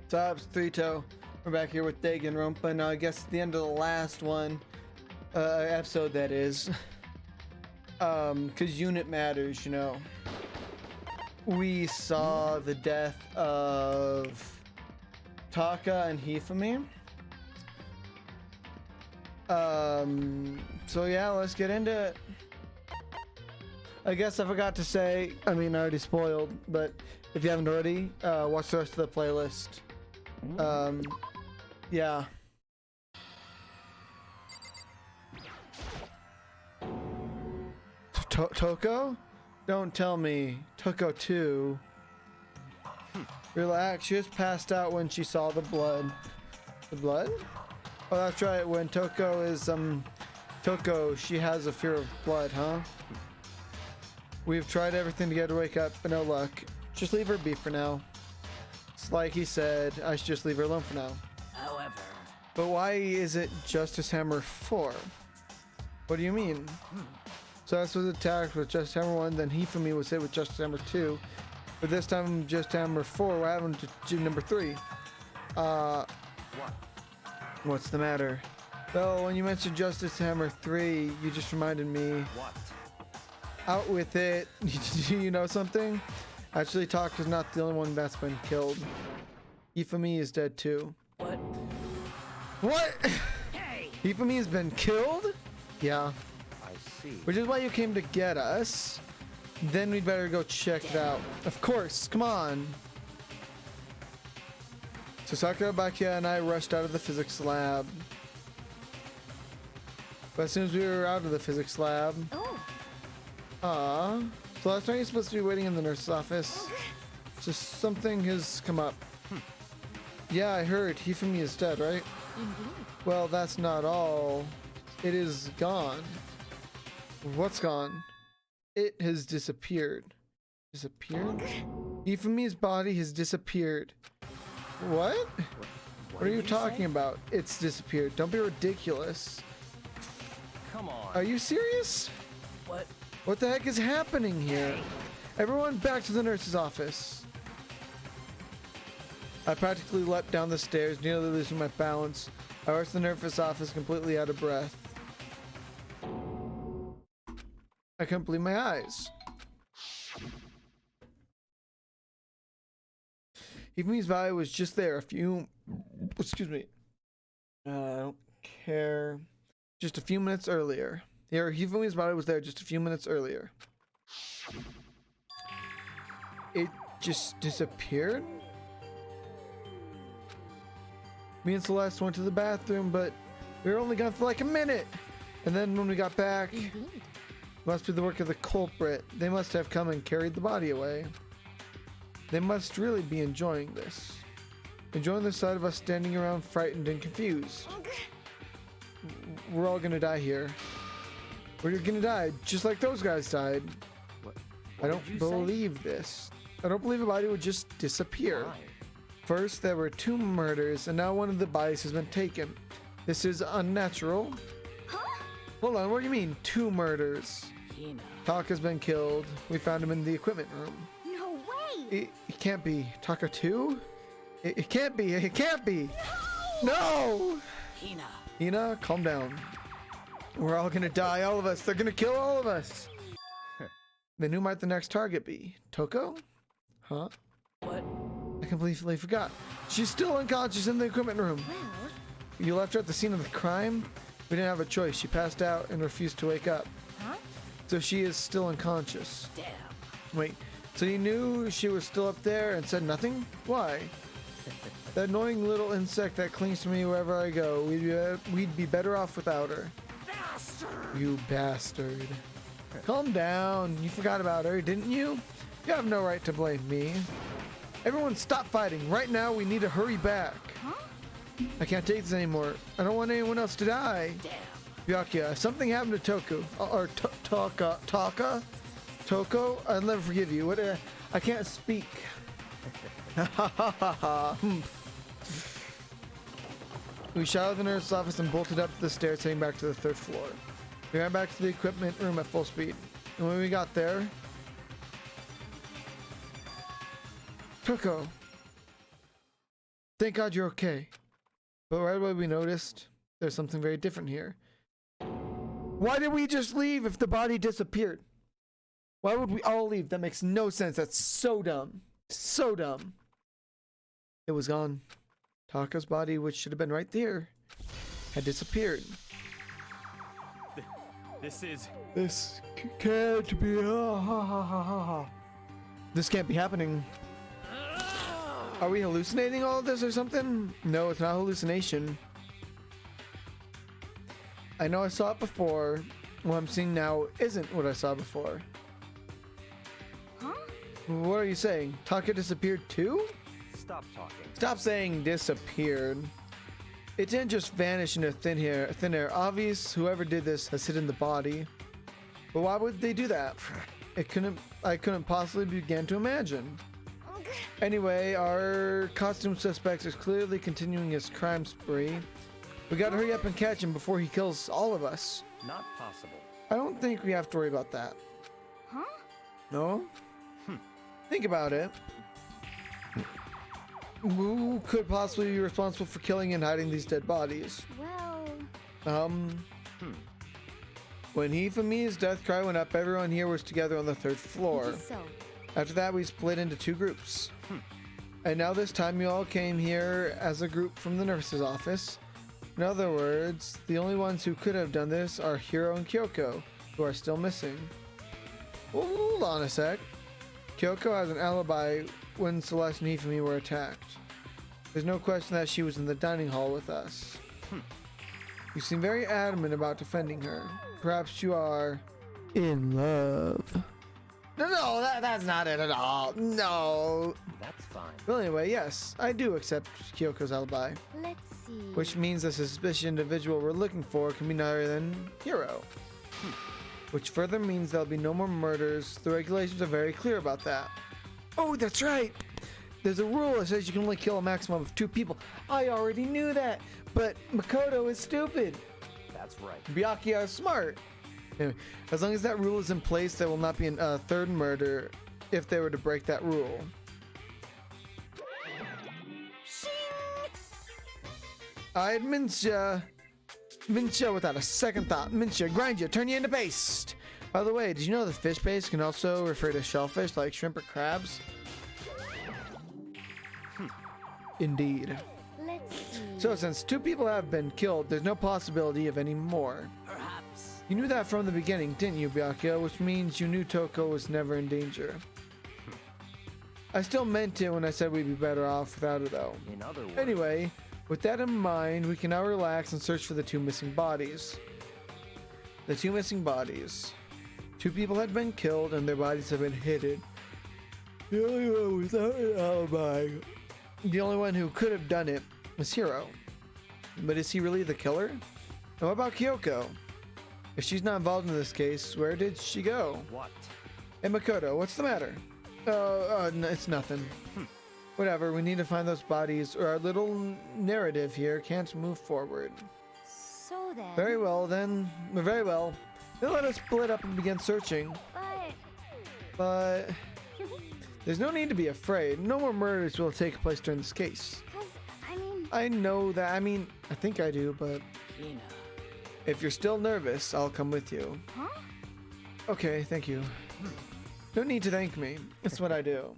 What's up, it's Three-Toe. We're back here with Danganronpa. Now I guess at the end of the last one, episode that is, cause unit matters, you know. We saw the death of Taka and Hifumi. So yeah, let's get into it. I guess I forgot to say, I mean, I already spoiled, but if you haven't already, watch the rest of the playlist. Yeah. Toko? Don't tell me. Toko 2. Relax, she just passed out when she saw the blood. The blood? Oh, that's right, when Toko is, Toko, she has a fear of blood, huh? We've tried everything to get her to wake up, but no luck. Just leave her be for now. It's like he said, I should just leave her alone for now. However... But why is it Justice Hammer 4? What do you mean? So this was attacked with Justice Hammer 1, then Hifumi was hit with Justice Hammer 2. But this time, Justice Hammer 4, what happened to number 3? What's the matter? Well, when you mentioned Justice Hammer 3, you just reminded me. What? Out with it. Do you know something? Actually, Taka's not the only one that's been killed. Hifumi is dead too. What? What? Hey! Hifumi has been killed? Yeah. I see. Which is why you came to get us. Then we'd better go check it out. Of course, come on. So Sakura, Bakia, and I rushed out of the physics lab. But as soon as we were out of the physics lab... So last night you're supposed to be waiting in the nurse's office. Just something has come up. Yeah, I heard. Hifumi is dead, right? Well, that's not all. It is gone. What's gone? It has disappeared. Disappeared? Hifumi's body has disappeared. What? What are you talking about? It's disappeared. Don't be ridiculous. Come on. Are you serious? What? What the heck is happening here? Everyone back to the nurse's office. I practically leapt down the stairs, nearly losing my balance. I rushed to the nurse's office completely out of breath. I couldn't believe my eyes. Hifumi's body was just there a few... Excuse me. I don't care. Just a few minutes earlier. Yeah, Hifumi's body was there just a few minutes earlier. It just disappeared? Me and Celeste went to the bathroom, but we were only gone for like a minute. And then when we got back, must be the work of the culprit. They must have come and carried the body away. They must really be enjoying this. Enjoying the sight of us standing around frightened and confused. We're all gonna die here. We're gonna die, just like those guys died. What I don't believe this. I don't believe a body would just disappear. Why? First, there were 2 murders, and now one of the bodies has been taken. This is unnatural. Hold on, what do you mean, 2 murders? Hina. Taka's been killed. We found him in the equipment room. No way! It can't be. Taka 2? It can't be. It can't be. No! Hina. Hina, calm down. We're all gonna die, all of us. They're gonna kill all of us. Then who might the next target be? Toko? Huh? What? I completely forgot. She's still unconscious in the equipment room. Well, You left her at the scene of the crime? We didn't have a choice. She passed out and refused to wake up. huh? So she is still unconscious. Damn. Wait, so you knew she was still up there and said nothing? Why? That annoying little insect that clings to me wherever I go. We'd be better off without her. Bastard! You bastard. Calm down. You forgot about her, didn't you? You have no right to blame me. Everyone stop fighting. Right now, we need to hurry back. Huh? I can't take this anymore. I don't want anyone else to die. Damn. Byakuya, if something happened to Toku, or Taka? Toko? I'll never forgive you. What? I can't speak. We shot out of the nurse's office and bolted up the stairs heading back to the 3rd floor. We ran back to the equipment room at full speed. And when we got there... Toko. Thank God you're okay. But right away we noticed there's something very different here. Why did we just leave if the body disappeared? Why would we all leave? That makes no sense. That's so dumb. So dumb. It was gone. Taka's body, which should have been right there, had disappeared. This can't be. This can't be happening. Are we hallucinating all of this or something? No, it's not hallucination. I know I saw it before. What I'm seeing now isn't what I saw before. Huh? What are you saying? Taka disappeared too? Stop talking. Stop saying disappeared. It didn't just vanish into thin air. Obvious, whoever did this has hidden the body. But why would they do that? I couldn't possibly begin to imagine. Anyway, our costume suspect is clearly continuing his crime spree. We gotta hurry up and catch him before he kills all of us. Not possible. I don't think we have to worry about that. Huh? No? Think about it. Who could possibly be responsible for killing and hiding these dead bodies? Well... When Hifami's death cry went up, everyone here was together on the 3rd floor. So, After that, we split into 2 groups. And now this time you all came here as a group from the nurse's office. In other words, the only ones who could have done this are Hiro and Kyoko, who are still missing. Hold on a sec. Kyoko has an alibi when Celeste and Hifami were attacked. There's no question that she was in the dining hall with us. You seem very adamant about defending her. Perhaps you are in love. No, that's not it at all. No. That's fine. Well, anyway, yes, I do accept Kyoko's alibi. let's see. Which means the suspicious individual we're looking for can be none other than Hiro. Which further means there'll be no more murders. The regulations are very clear about that. Oh, that's right. There's a rule that says you can only kill a maximum of 2 people. I already knew that, but Makoto is stupid. That's right. Byakuya is smart. Anyway, as long as that rule is in place, there will not be a 3rd murder if they were to break that rule. Alright, Minsha without a second thought. Minsha, grind you, turn you into paste. By the way, did you know that fish paste can also refer to shellfish like shrimp or crabs? Indeed. Let's see. So since 2 people have been killed, there's no possibility of any more. Perhaps. You knew that from the beginning, didn't you, Byakuya? Which means you knew Toko was never in danger. I still meant it when I said we'd be better off without her, though. In other words. Anyway, with that in mind, we can now relax and search for the 2 missing bodies. The 2 missing bodies. 2 people had been killed and their bodies have been hidden. The only one without an alibi. The only one who could have done it was Hiro. But is he really the killer? And what about Kyoko? If she's not involved in this case, where did she go? What? Hey Makoto, what's the matter? No, it's nothing. Whatever, we need to find those bodies or our little narrative here can't move forward. So then... Very well. Then let us split up and begin searching. But there's no need to be afraid. No more murders will take place during this case. I know that. I think I do, but Hina. if you're still nervous, I'll come with you. Huh? Okay, thank you. No need to thank me. It's what I do.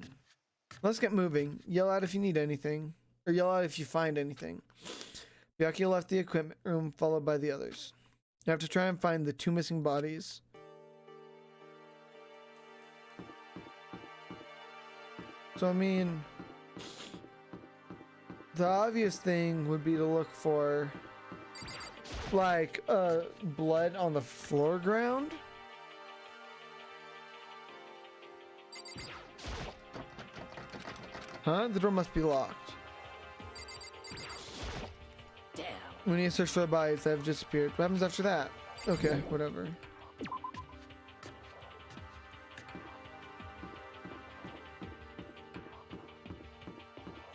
Let's get moving. Yell out if you need anything, or yell out if you find anything. Byakuya left the equipment room, followed by the others. You have to try and find the 2 missing bodies. So the obvious thing would be to look for like blood on the floor ground. Huh? The door must be locked. Damn. We need to search for the bodies that have disappeared. What happens after that? Okay, whatever.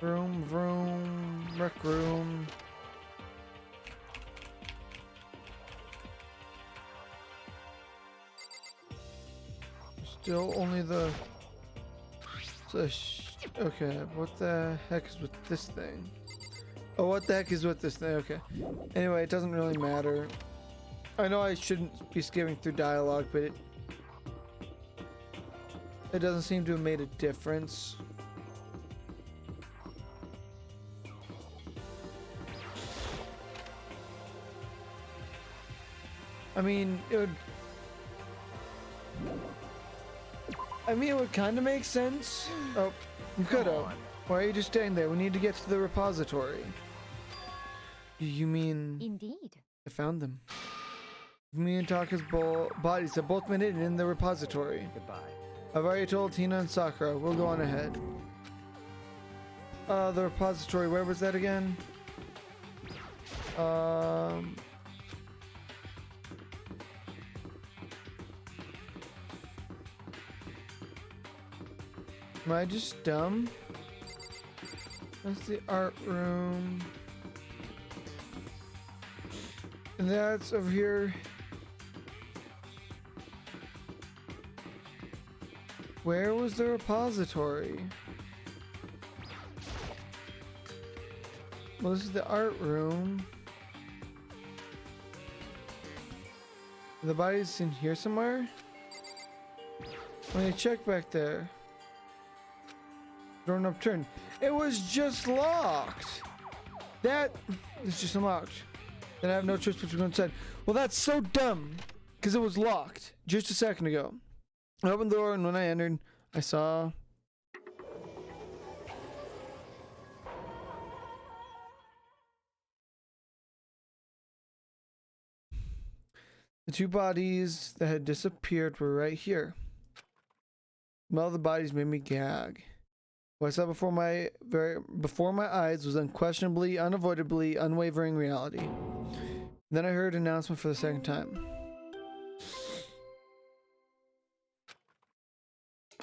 Vroom, rec room. Still only the Okay, what the heck is with this thing? Oh, what the heck is with this thing? Okay. Anyway, it doesn't really matter. I know I shouldn't be skipping through dialogue, but it doesn't seem to have made a difference. I mean, it would kind of make sense. Oh, you could have. Why are you just staying there? We need to get to the repository. You mean... Indeed. I found them. Me and Taka's bodies have both been hidden in the repository. Goodbye. I've already told Tina and Sakura. We'll go on ahead. The repository, where was that again? Am I just dumb? That's the art room. And that's over here. Where was the repository? Well, this is the art room. The body's in here somewhere? Let me check back there. Door upturned. It was just locked. That is just unlocked. Then I have no choice but to go inside. Well, that's so dumb. Because it was locked just a second ago. I opened the door, and when I entered, I saw... the two bodies that had disappeared were right here. The smell of the bodies made me gag. What I saw before my eyes was unquestionably, unavoidably, unwavering reality. Then I heard an announcement for the second time.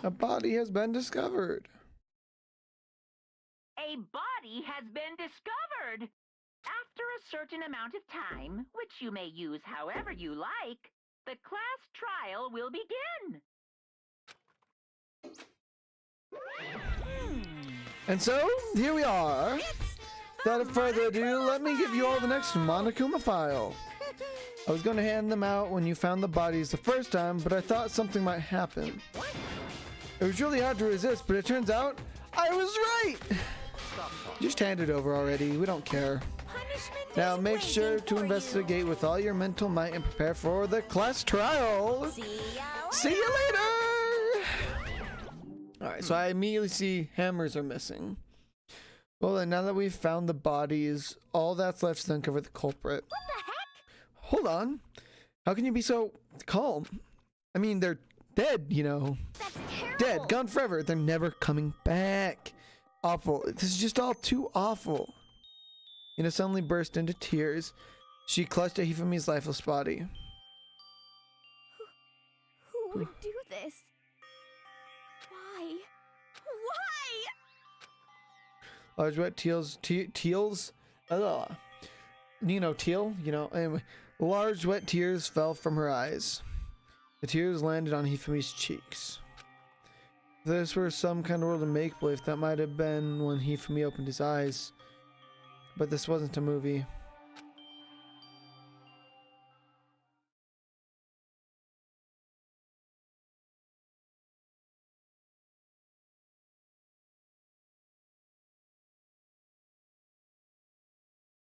A body has been discovered. A body has been discovered. After a certain amount of time, which you may use however you like, the class trial will begin. And so, here we are. Without further ado, let me give you all the next Monokuma file. I was going to hand them out when you found the bodies the first time, but I thought something might happen. It was really hard to resist, but it turns out I was right. Just hand it over already. We don't care. Now make sure to investigate with all your mental might and prepare for the class trial. See you later. Alright, so I immediately see hammers are missing. Well then, now that we've found the bodies, all that's left is to uncover the culprit. What the heck? Hold on. How can you be so calm? I mean, they're dead, you know. That's terrible. Dead, gone forever. They're never coming back. Awful. This is just all too awful. Ina suddenly burst into tears. She clutched at Hifumi's lifeless body. Who would do this? Why? Why? Large wet teals, you know, teal, you know, anyway. Large wet tears fell from her eyes. The tears landed on Hifumi's cheeks. If this were some kind of world of make-believe, that might have been when Hifumi opened his eyes. But this wasn't a movie.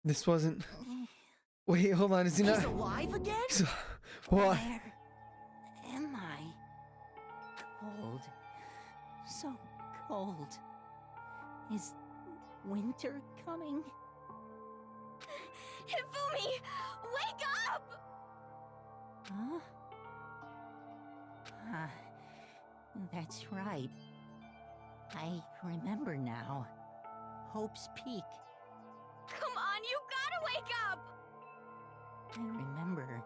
This wasn't... Wait, hold on, is he not... He's alive again? What? Where am I? Cold. So cold. Is winter coming? Hifumi! Wake up! Huh? That's right. I remember now. Hope's Peak. Come on, you gotta wake up! I remember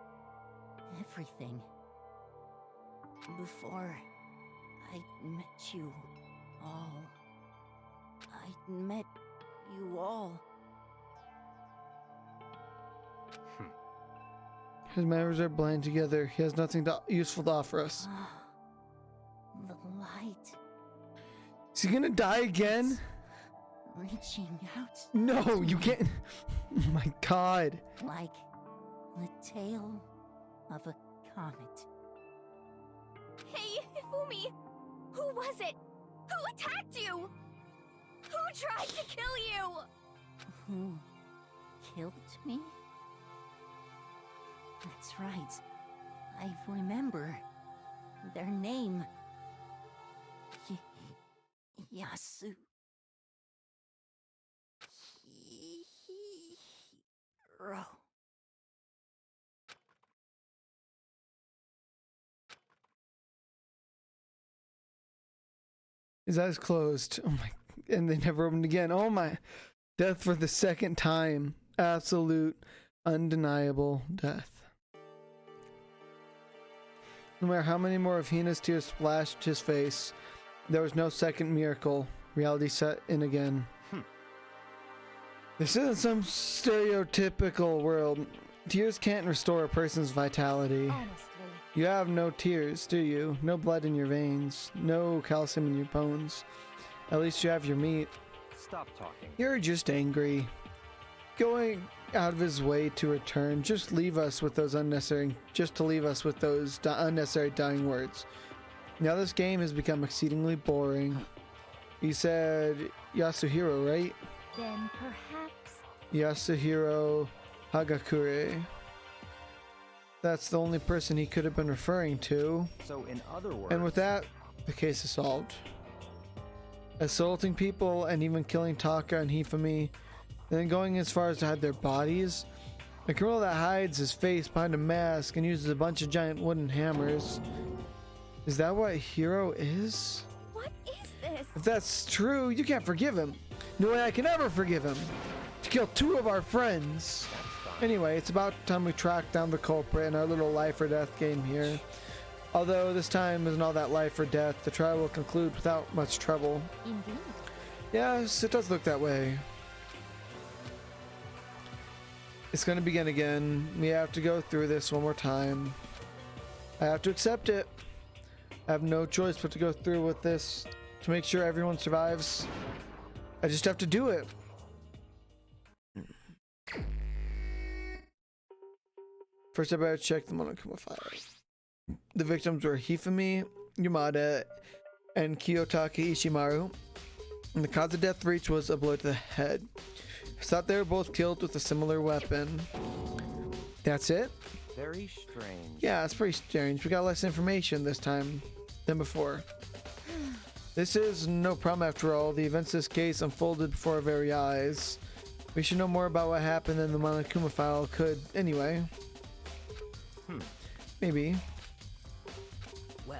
everything. Before I met you all. I met you all. His memories are blended together. He has nothing useful to offer us. The light. he gonna die again? Reaching out No, you can't. Oh my god. like the tail of a comet. Hey, Hifumi! Who was it? Who attacked you? Who tried to kill you? Who killed me? That's right. I remember their name. Yasu. Hiro. His eyes closed. Oh my. And they never opened again. Oh my. Death for the second time. Absolute, undeniable death. No matter how many more of Hina's tears splashed his face, there was no second miracle. Reality set in again. This isn't some stereotypical world. Tears can't restore a person's vitality. Honestly. You have no tears, do you? No blood in your veins. No calcium in your bones. At least you have your meat. Stop talking. You're just angry. Going out of his way to return, just to leave us with those unnecessary dying words. Now this game has become exceedingly boring. You said Yasuhiro, right? Then perhaps. Yasuhiro Hagakure. That's the only person he could have been referring to. So in other words... And with that, the case is solved. Assaulting people and even killing Taka and Hifumi, and then going as far as to hide their bodies. A criminal that hides his face behind a mask and uses a bunch of giant wooden hammers. Is that what Hiro is? What is this? If that's true, you can't forgive him. No way I can ever forgive him. To kill two of our friends. Anyway, it's about time we track down the culprit in our little life or death game here. Although this time isn't all that life or death, the trial will conclude without much trouble. Indeed. Yes, it does look that way. It's going to begin again. We have to go through this one more time. I have to accept it. I have no choice but to go through with this to make sure everyone survives. I just have to do it. First, I better check the Monokuma file. The victims were Hifumi, Yamada, and Kiyotaka Ishimaru. And the cause of death for each was a blow to the head. I thought they were both killed with a similar weapon. That's it? Very strange. Yeah, it's pretty strange. We got less information this time than before. This is no problem after all. The events of this case unfolded before our very eyes. We should know more about what happened than the Monokuma file could anyway. Maybe. Well,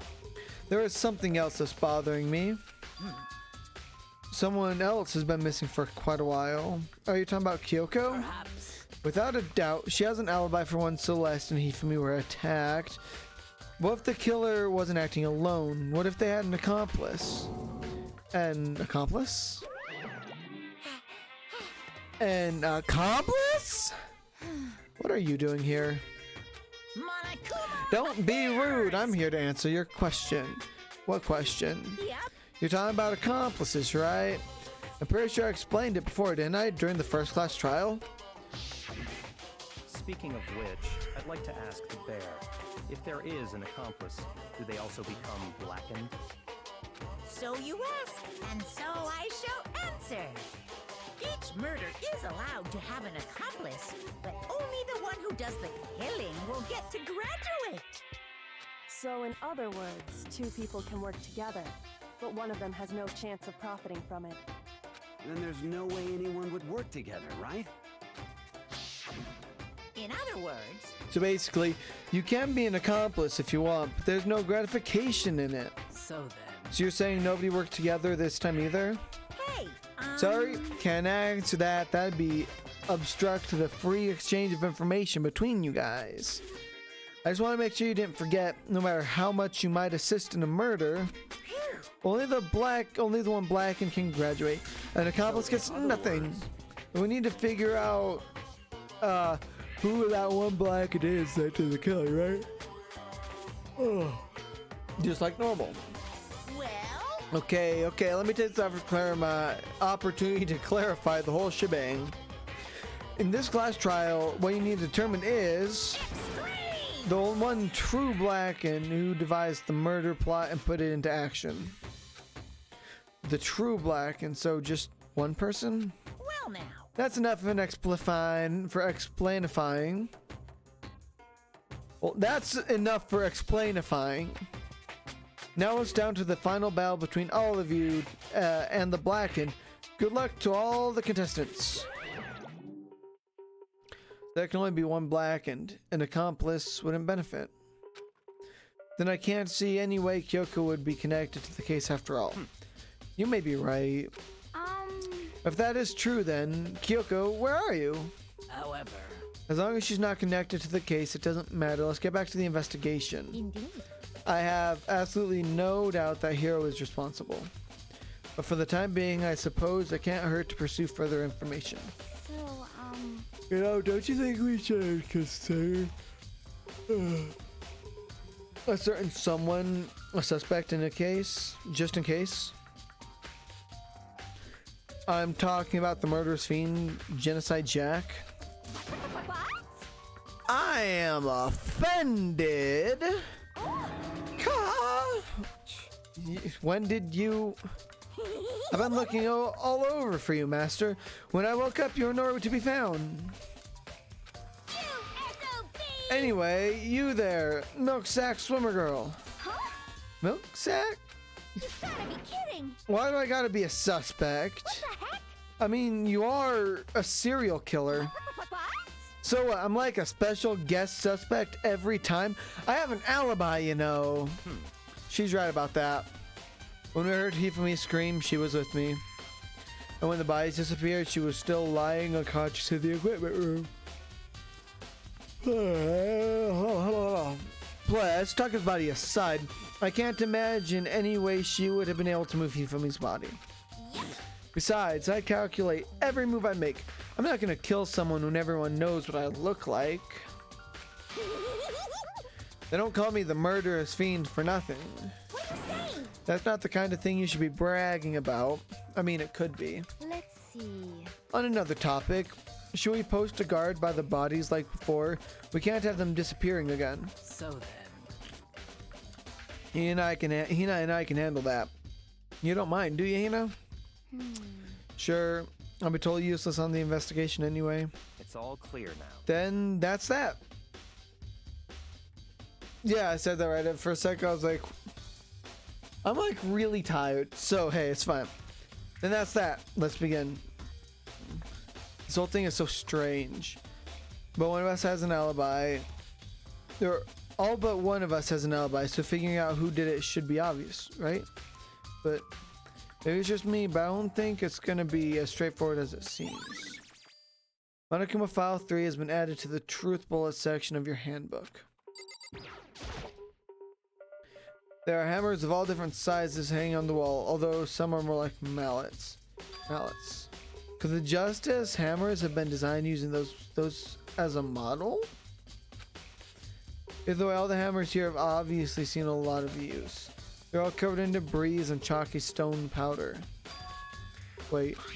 There is something else that's bothering me. Someone else has been missing for quite a while. Are you talking about Kyoko? perhaps. Without a doubt, she has an alibi for when Celeste and Hifumi were attacked. What if the killer wasn't acting alone? What if they had an accomplice? An accomplice? An accomplice? What are you doing here? Monokuma! Don't be rude. I'm here to answer your question. What question? Yep. You're talking about accomplices, right? I'm pretty sure I explained it before, didn't I? During the first class trial? Speaking of which, I'd like to ask the bear, if there is an accomplice, do they also become blackened? So you ask, and so I shall answer. Each murder is allowed to have an accomplice, but only the one who does the killing will get to graduate. So in other words, two people can work together, but one of them has no chance of profiting from it. Then there's no way anyone would work together, right? In other words, So basically, you can be an accomplice if you want, but there's no gratification in it. So then... So you're saying nobody worked together this time either? hey, Sorry, can't answer that. That'd be obstruct the free exchange of information between you guys. I just want to make sure you didn't forget, no matter how much you might assist in a murder, only the one blackened can graduate. An accomplice gets nothing. We need to figure out who that one blackened is that to the killer, right? Oh, just like normal. well, Okay, let me take this opportunity to clarify the whole shebang. In this class trial, what you need to determine is the one true Blacken who devised the murder plot and put it into action. The true Blacken, so just one person? Well now. That's enough of an explainifying. Well, that's enough for explainifying. Now it's down to the final battle between all of you and the Blacken. Good luck to all the contestants. There can only be one Blackened. An accomplice wouldn't benefit. Then I can't see any way Kyoko would be connected to the case after all. You may be right. If that is true, then Kyoko, where are you? However, as long as she's not connected to the case, it doesn't matter. Let's get back to the investigation. Indeed. I have absolutely no doubt that Hiro is responsible. But for the time being, I suppose it can't hurt to pursue further information. So, You know, don't you think we should consider a certain someone a suspect in a case, just in case? I'm talking about the murderous fiend, Genocide Jack. what? I am offended. When did you... I've been looking all over for you, Master. When I woke up, you were nowhere to be found. You SOB! Anyway, you there, Milk Sack Swimmer Girl. Huh? Milk Sack? You gotta be kidding! Why do I gotta be a suspect? What the heck? I mean, you are a serial killer. What? So I'm like a special guest suspect every time. I have an alibi, you know. She's right about that. When we heard Hifumi scream, she was with me. And when the bodies disappeared, she was still lying unconscious in the equipment room. Let's tuck his body aside. I can't imagine any way she would have been able to move Hifumi's body. Yep. Besides, I calculate every move I make. I'm not gonna kill someone when everyone knows what I look like. They don't call me the murderous fiend for nothing. What are you saying? That's not the kind of thing you should be bragging about. I mean, it could be. Let's see. On another topic, should we post a guard by the bodies like before? We can't have them disappearing again. so then. Hina and I can handle that. You don't mind, do you, Hina? Sure. I'll be totally useless on the investigation anyway. It's all clear now. Then that's that. Yeah, I said that right. For a second, I was like, I'm like really tired. So, hey, it's fine. Then that's that. Let's begin. This whole thing is so strange. But one of us has an alibi. All but one of us has an alibi, so figuring out who did it should be obvious, right? But maybe it's just me, but I don't think it's gonna be as straightforward as it seems. Monokuma File 3 has been added to the Truth Bullet section of your handbook. There are hammers of all different sizes hanging on the wall, although some are more like mallets. Could the Justice hammers have been designed using those as a model? Either way, all the hammers here have obviously seen a lot of use. They're all covered in debris and chalky stone powder. Wait. For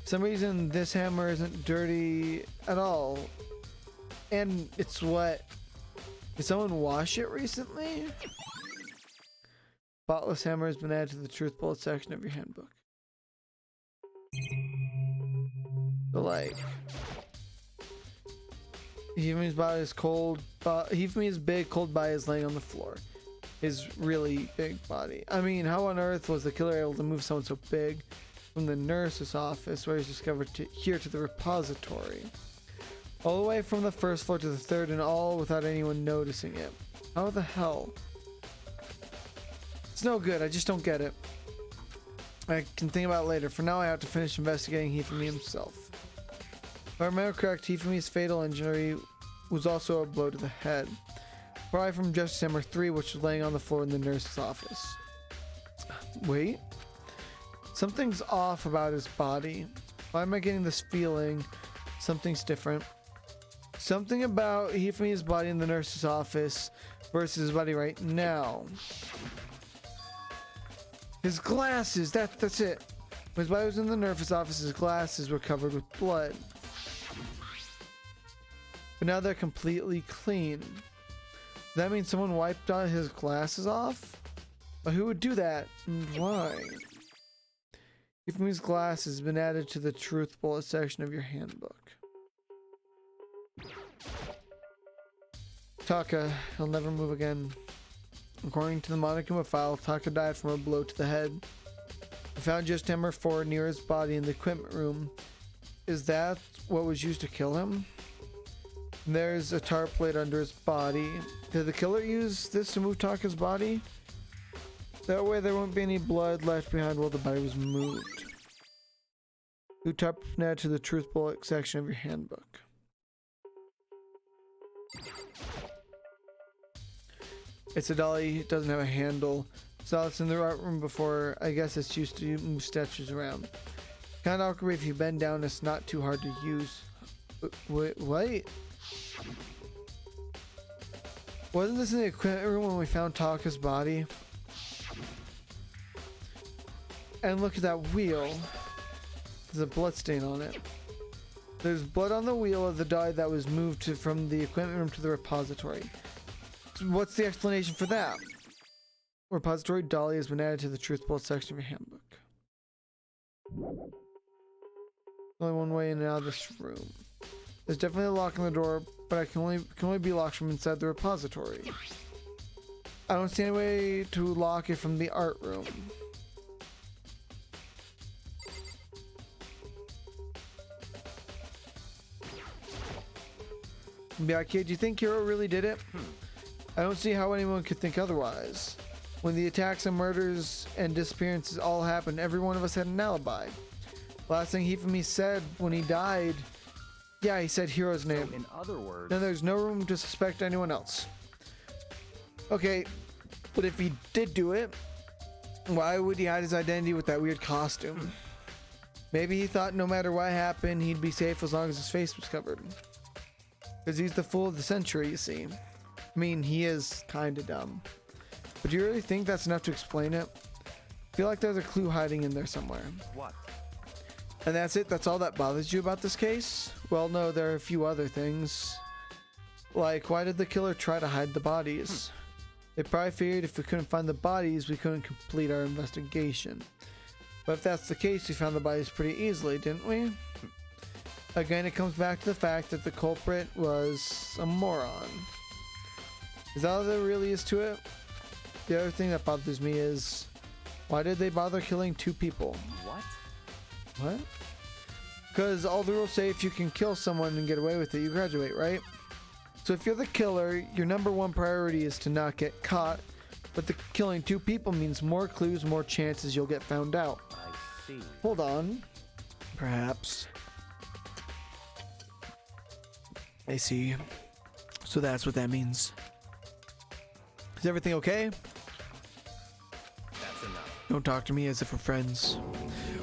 some reason, this hammer isn't dirty at all. And it's wet. Did someone wash it recently? Spotless hammer has been added to the Truth Bullet section of your handbook. So like... Hifumi's body is cold. Hifumi's big, cold body is laying on the floor. His really big body. I mean, how on earth was the killer able to move someone so big from the nurse's office, where he's discovered, here to the repository? All the way from the first floor to the third, and all without anyone noticing it. How the hell? It's no good. I just don't get it. I can think about it later. For now, I have to finish investigating Hifumi himself. If I remember correct, Hifumi's fatal injury was also a blow to the head. Probably from Justice Hammer 3, which was laying on the floor in the nurse's office. Wait. Something's off about his body. Why am I getting this feeling? Something's different. Something about Hifumi's body in the nurse's office versus his body right now. His glasses, that's it. When his body was in the nurse's office, his glasses were covered with blood. But now they're completely clean. Does that mean someone wiped out his glasses off? But who would do that, and why? Hifumi's glasses have been added to the truth bullet section of your handbook. Taka, he'll never move again. According to the Monokuma file, Taka died from a blow to the head. We found just him or 4 near his body in the equipment room. Is that what was used to kill him? There's a tarp plate under his body. Did the killer use this to move Taka's body? That way there won't be any blood left behind while the body was moved. Who tarp now to the truth bullet section of your handbook. It's a dolly, it doesn't have a handle. Saw it's in the art room before. I guess it's used to move statues around. Kinda awkward if you bend down, it's not too hard to use. Wait. Wasn't this in the equipment room when we found Taka's body? And look at that wheel. There's a blood stain on it. There's blood on the wheel of the dolly that was moved from the equipment room to the repository. What's the explanation for that? Repository dolly has been added to the truth bullet section of your handbook. Only one way in and out of this room. There's definitely a lock on the door, but it can only be locked from inside the repository. I don't see any way to lock it from the art room. Yeah, kid, do you think Hiro really did it? I don't see how anyone could think otherwise. When the attacks and murders and disappearances all happened, every one of us had an alibi. Last thing Hifumi said when he died, yeah, he said Hiro's name. So in other words, Then there's no room to suspect anyone else. Okay, but if he did do it, why would he hide his identity with that weird costume? Maybe he thought no matter what happened, he'd be safe as long as his face was covered. Because he's the fool of the century, you see. I mean, he is kinda dumb. But do you really think that's enough to explain it? I feel like there's a clue hiding in there somewhere. what? And that's it? That's all that bothers you about this case? Well, no, there are a few other things. Like, why did the killer try to hide the bodies? They probably figured if we couldn't find the bodies, we couldn't complete our investigation. But if that's the case, we found the bodies pretty easily, didn't we? Again, it comes back to the fact that the culprit was a moron. Is that all there really is to it? The other thing that bothers me is, why did they bother killing 2 people? What? What? Because all the rules say if you can kill someone and get away with it, you graduate, right? So if you're the killer, your number 1 priority is to not get caught, but the killing 2 people means more clues, more chances you'll get found out. I see. Hold on. Perhaps. I see. So that's what that means. Is everything okay? That's enough. Don't talk to me as if we're friends.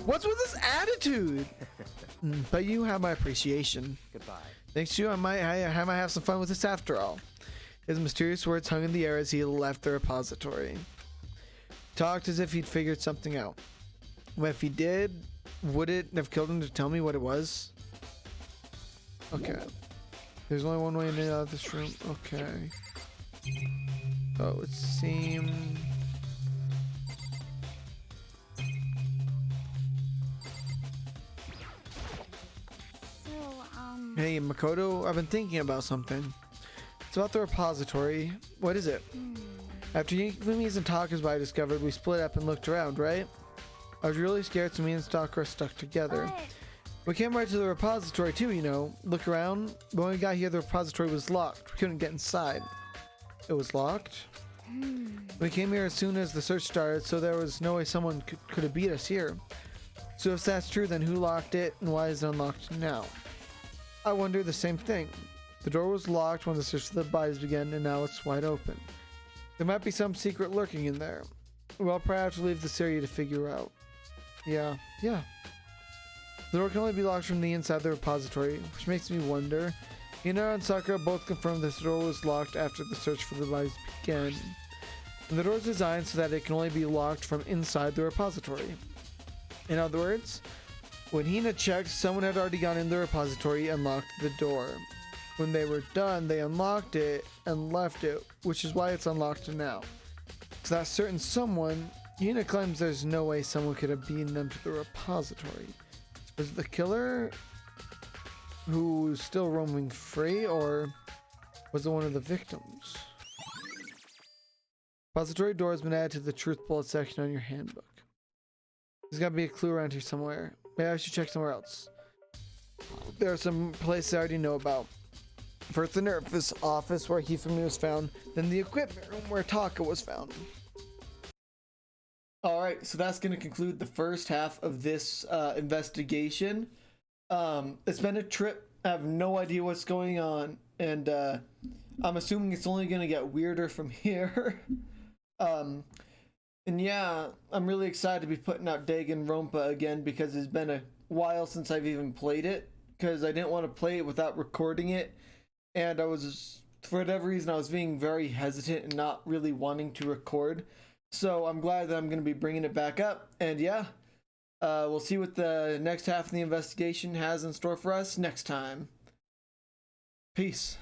What's with this attitude? But you have my appreciation. Goodbye. Thanks to you, I might have some fun with this after all. His mysterious words hung in the air as he left the repository. Talked as if he'd figured something out. Well, if he did, would it have killed him to tell me what it was? Okay. There's only one way in and out of this room. Okay. Oh, it seemed... Hey, Makoto, I've been thinking about something. It's about the repository. What is it? After Yumi's and Taka's body discovered, we split up and looked around, right? I was really scared, so me and Stalker are stuck together. We came right to the repository too, you know. Look around. But when we got here, the repository was locked. We couldn't get inside. It was locked? We came here as soon as the search started, so there was no way someone could have beat us here. So if that's true, then who locked it and why is it unlocked now? I wonder the same thing. The door was locked when the search for the bodies began, and now it's wide open. There might be some secret lurking in there. Well, perhaps we'll leave this area to figure out. Yeah. The door can only be locked from the inside of the repository, which makes me wonder. Ina and Sakura both confirmed that the door was locked after the search for the bodies began. And the door is designed so that it can only be locked from inside the repository. In other words, when Hina checked, someone had already gone in the repository and locked the door. When they were done, they unlocked it and left it, which is why it's unlocked now. So that certain someone, Hina claims there's no way someone could have beamed them to the repository. Was it the killer who's still roaming free, or was it one of the victims? Repository door has been added to the truth bullet section on your handbook. There's gotta be a clue around here somewhere. Maybe I should check somewhere else. There are some places I already know about. First, the nurse's office where Hifumi was found, then the equipment room where Taka was found. Alright, so that's going to conclude the first half of this investigation. It's been a trip. I have no idea what's going on, and I'm assuming it's only going to get weirder from here. And yeah, I'm really excited to be putting out Danganronpa again because it's been a while since I've even played it, because I didn't want to play it without recording it, and I was, for whatever reason, I was being very hesitant and not really wanting to record. So I'm glad that I'm going to be bringing it back up, and yeah, we'll see what the next half of the investigation has in store for us next time. Peace.